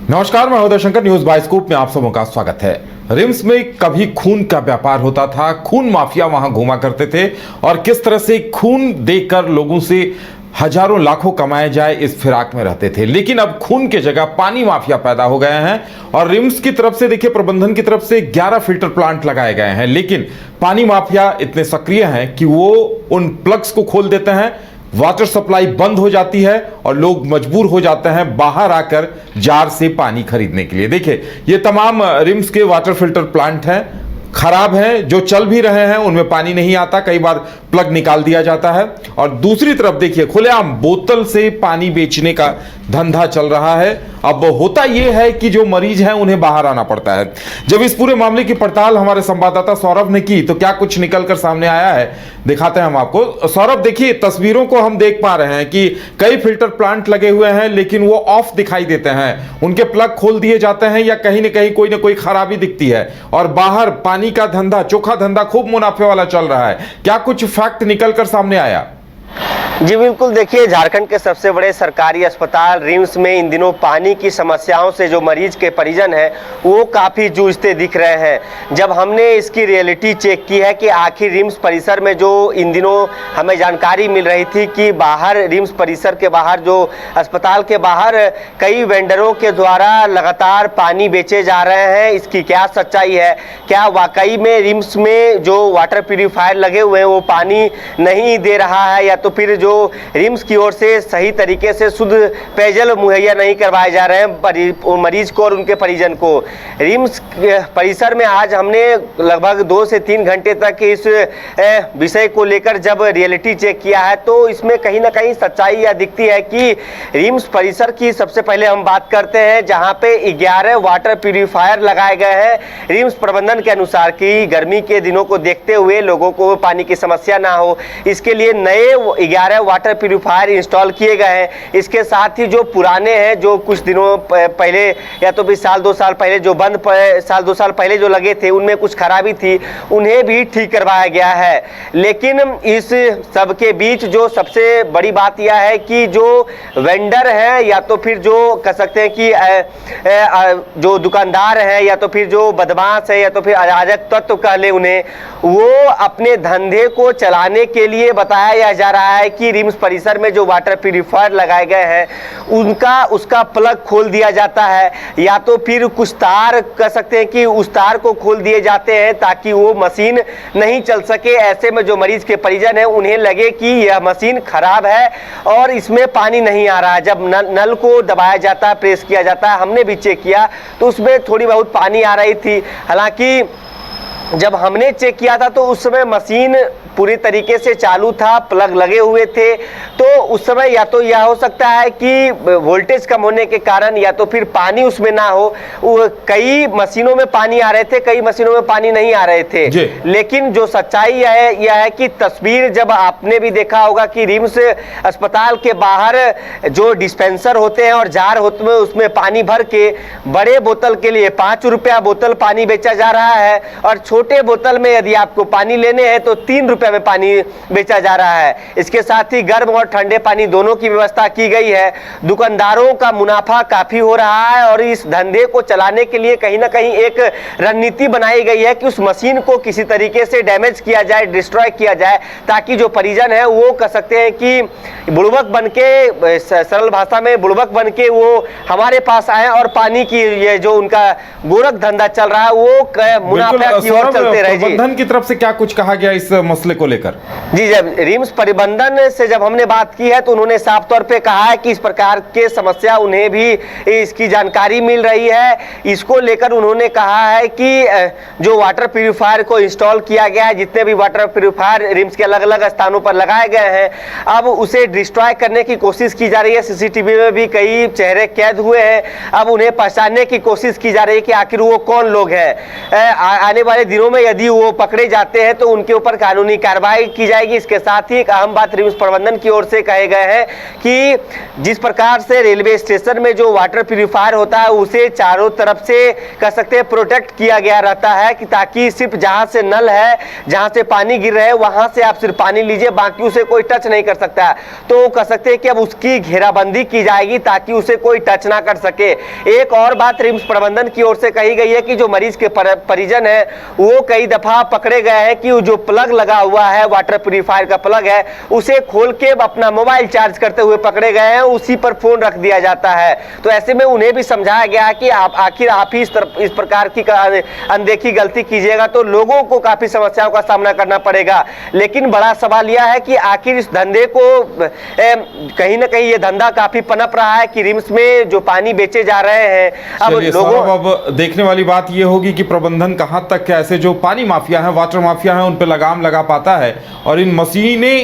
नमस्कार, मैं Uday Shankar, news bye scoop में आप सबों का स्वागत है। रिम्स में कभी खून का व्यापार होता था, खून माफिया वहां घूमा करते थे और किस तरह से खून देकर लोगों से हजारों लाखों कमाए जाए इस फिराक में रहते थे। लेकिन अब खून की जगह पानी माफिया पैदा हो गए हैं और रिम्स की तरफ से देखिए, प्रबंधन की तरफ से 11 फिल्टर प्लांट लगाए गए हैं, लेकिन पानी माफिया इतने सक्रिय हैं कि वो उन प्लग्स को खोल देते हैं, वाटर सप्लाई बंद हो जाती है और लोग मजबूर हो जाते हैं बाहर आकर जार से पानी खरीदने के लिए। देखिए, ये तमाम रिम्स के वाटर फिल्टर प्लांट हैं, खराब हैं, जो चल भी रहे हैं उनमें पानी नहीं आता, कई बार प्लग निकाल दिया जाता है। और दूसरी तरफ देखिए, खुलेआम बोतल से पानी बेचने का धंधा चल रहा है। अब होता यह है कि जो मरीज हैं उन्हें बाहर आना पड़ता है। जब इस पूरे मामले की पड़ताल हमारे संवाददाता सौरभ ने की तो क्या कुछ निकलकर सामने आया है, दिखाते हैं हम आपको। सौरभ, देखिए, तस्वीरों को हम देख पा रहे हैं कि कई फिल्टर प्लांट लगे हुए हैं, लेकिन वो ऑफ दिखाई देते हैं, उनके प्लग खोल दिए जाते हैं या कहीं ना कोई खराबी दिखती है और बाहर पानी का धंधा, चोखा धंधा खूब मुनाफे वाला चल रहा है। क्या कुछ फैक्ट निकलकर सामने आया? जी बिल्कुल, देखिए, झारखंड के सबसे बड़े सरकारी अस्पताल रिम्स में इन दिनों पानी की समस्याओं से जो मरीज के परिजन हैं वो काफ़ी जूझते दिख रहे हैं। जब हमने इसकी रियलिटी चेक की है कि आखिर रिम्स परिसर में जो इन दिनों हमें जानकारी मिल रही थी कि बाहर रिम्स परिसर के बाहर, जो अस्पताल के बाहर कई वेंडरों के द्वारा लगातार पानी बेचे जा रहे हैं, इसकी क्या सच्चाई है? क्या वाकई में रिम्स में जो वाटर प्यूरीफायर लगे हुए हैं वो पानी नहीं दे रहा है, या तो फिर जो रिम्स की ओर से सही तरीके से शुद्ध पेयजल मुहैया नहीं करवाए जा रहे हैं मरीज को और उनके परिजन को? रिम्स परिसर में आज हमने लगभग 2 से 3 घंटे तक इस विषय को लेकर जब रियलिटी चेक किया है तो इसमें कहीं ना कहीं सच्चाई यह दिखती है कि रिम्स परिसर की सबसे पहले हम बात करते हैं, जहां पे 11 वाटर प्यूरीफायर लगाए गए हैं रिम्स प्रबंधन के अनुसार कि गर्मी के दिनों को देखते हुए लोगों को पानी की समस्या ना हो, इसके लिए नए 11 वाटर प्यूरीफायर इंस्टॉल किए गए हैं। इसके साथ ही जो पुराने हैं, जो कुछ दिनों पहले या तो भी साल 2 साल पहले जो बंद, साल 2 साल पहले जो लगे थे उनमें कुछ खराबी थी, उन्हें भी ठीक करवाया गया है। लेकिन इस सब के बीच जो सबसे बड़ी बात यह है कि जो वेंडर है या तो फिर जो कह सकते हैं कि जो दुकानदार है या तो फिर जो बदमाश है या तो फिर अराजक तत्व कह ले उन्हें, वो अपने धंधे को चलाने के लिए बताया जा रहा है कि रिम्स परिसर में जो वाटर प्यूरीफायर लगाए गए हैं उसका प्लग खोल दिया जाता है, या तो फिर कुछ तार कह सकते हैं कि उस तार को खोल दिए जाते हैं ताकि वो मशीन नहीं चल सके। ऐसे में जो मरीज के परिजन हैं उन्हें लगे कि यह मशीन खराब है और इसमें पानी नहीं आ रहा है। जब नल को दबाया जाता है, प्रेस किया जाता है, हमने भी चेक किया तो उसमें थोड़ी बहुत पानी आ रही थी। हालांकि जब हमने चेक किया था तो उस समय मशीन पूरी तरीके से चालू था, प्लग लगे हुए थे, तो उस समय या तो यह हो सकता है कि वोल्टेज कम होने के कारण या तो फिर पानी उसमें ना हो। कई मशीनों में पानी आ रहे थे, कई मशीनों में पानी नहीं आ रहे थे। लेकिन जो सच्चाई यह है कि तस्वीर जब आपने भी देखा होगा कि रिम्स अस्पताल के बाहर जो डिस्पेंसर होते हैं और जार होते हैं उसमें पानी भर के बड़े बोतल के लिए 5 रुपया बोतल पानी बेचा जा रहा है और छोटे बोतल में यदि आपको पानी लेने हैं तो 3 रुपए में पानी बेचा जा रहा है। इसके साथ ही गर्म और ठंडे पानी दोनों की व्यवस्था की गई है। दुकानदारों का मुनाफा काफी हो रहा है और इस धंधे को चलाने के लिए कहीं ना कहीं एक रणनीति बनाई गई है कि उस मशीन को किसी तरीके से डैमेज किया जाए, डिस्ट्रॉय किया जाए, ताकि जो परिजन है वो कह सकते हैं कि बुड़बक बनके, सरल भाषा में बुड़बक बनके वो हमारे पास आए और पानी की ये जो उनका गोरख धंधा चल रहा है वो मुनाफा की ओर चलते रहे। प्रबंधन की तरफ से क्या कुछ कहा गया इस मसले को लेकर? जी, जब रिम्स प्रबंधन से जब हमने बात की है तो उन्होंने साफ तौर पे कहा है कि इस प्रकार के समस्या उन्हें भी इसकी जानकारी मिल रही है। इसको लेकर उन्होंने कहा है कि जो वाटर प्यूरीफायर को इंस्टॉल किया गया है, जितने भी वाटर प्यूरीफायर रिम्स के अलग अलग स्थानों पर लगाए गए हैं, अब उसे डिस्ट्रॉय करने की कोशिश की जा रही है। सीसीटीवी में भी कई चेहरे कैद हुए हैं, अब उन्हें पहचानने की कोशिश की जा रही है कि आखिर वो कौन लोग हैं। आने वाले दिनों में यदि वो पकड़े जाते हैं तो उनके ऊपर कानूनी कार्रवाई की जाएगी। इसके साथ ही एक अहम बात रिम्स प्रबंधन की ओर से कहे गए हैं कि जिस प्रकार से रेलवे स्टेशन में जो वाटर प्यूरिफायर होता है उसे चारों तरफ से कह सकते हैं प्रोटेक्ट किया गया रहता है कि ताकि सिर्फ जहां से नल है, जहां से पानी गिर रहा है वहां से आप सिर्फ पानी लीजिए, बाकी उसे कोई टच नहीं कर सकता। तो कह सकते हैं कि अब उसकी घेराबंदी की जाएगी ताकि उसे कोई टच ना कर सके। एक और बात रिम्स प्रबंधन की ओर से कही गई है कि जो मरीज के परिजन है वो कई दफा पकड़े गए हैं कि जो प्लग लगा हुआ है, वाटर प्यूरिफायर का प्लग है, उसे खोल के अपना मोबाइल चार्ज करते हुए पकड़े गए हैं, उसी पर फोन रख दिया जाता है। तो ऐसे में उन्हें भी समझाया गया कि आखिर आप ही इस प्रकार की अनदेखी गलती कीजिएगा तो लोगों को काफी समस्याओं का सामना करना पड़ेगा। लेकिन बड़ा सवाल यह है कि आखिर इस धंधे को कहीं ना कहीं ये धंधा काफी पनप रहा है कि रिम्स में जो पानी बेचे जा रहे हैं अब लोगों अब देखने वाली बात ये होगी कि प्रबंधन कहां तक ऐसे जो पानी माफिया है, वाटर माफिया है, उन पे लगाम लगा पाता है और इन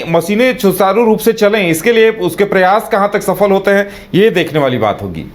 मशीनें सुचारू रूप से चलें, इसके लिए उसके प्रयास कहां तक सफल होते हैं ये देखने वाली बात होगी।